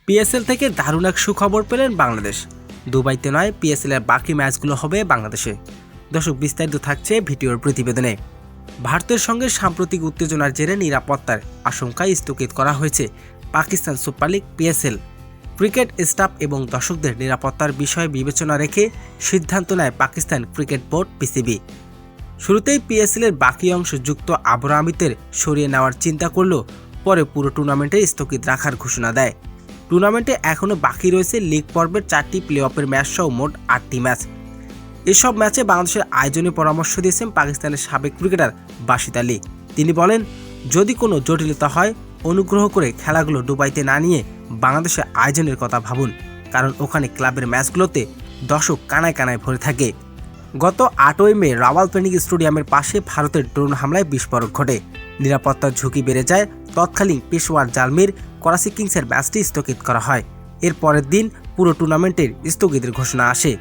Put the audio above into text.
PSL থেকে দারুণ এক সুখবর পেলেন বাংলাদেশ। দুবাইতে নয়, পিএসএল এর বাকি ম্যাচগুলো হবে বাংলাদেশে। দর্শক, বিস্তারিত থাকছে ভিডিওর প্রতিবেদনে। ভারতের সঙ্গে সাম্প্রতিক উত্তেজনার জেরে নিরাপত্তার আশঙ্কায় স্থগিত করা হয়েছে Pakistan super league PSL. Cricket staff এবং দর্শকদের নিরাপত্তার বিষয় বিবেচনা রেখে সিদ্ধান্ত নেয় পাকিস্তান ক্রিকেট বোর্ড পিসিবি। শুরুতেই পিএসএল এর বাকি অংশ যুক্ত আবু আমিতের সরিয়ে নেওয়ার চিন্তা করলেও পরে পুরো টুর্নামেন্টে স্থগিত রাখার ঘোষণা দেয়। টুর্নামেন্টে এখনও বাকি রয়েছে লিগ পর্বের 4টি প্লে অফের ম্যাচ সহ মোট 8টি ম্যাচ। এসব ম্যাচে বাংলাদেশের আয়োজনে পরামর্শ দিয়েছেন পাকিস্তানের সাবেক ক্রিকেটার বাশিদ আলী। তিনি বলেন, যদি কোনো জটিলতা হয় অনুগ্রহ করে খেলাগুলো দুবাইতে না নিয়ে বাংলাদেশের আয়োজনের কথা ভাবুন, কারণ ওখানে ক্লাবের ম্যাচগুলোতে দর্শক কানায় কানায় ভরে থাকে। গত 8ই মে রাওয়ালপিন্ডি স্টেডিয়ামের পাশে ভারতের ড্রোন হামলায় বিস্ফোরণ ঘটে। নিরাপত্তার ঝুঁকি বেড়ে যায়। তৎকালীন পেশোয়ার জালমির করাচি কিংসের ম্যাচটি স্থগিত করা হয়। এর পরের দিন পুরো টুর্নামেন্টের স্থগিতের ঘোষণা আসে।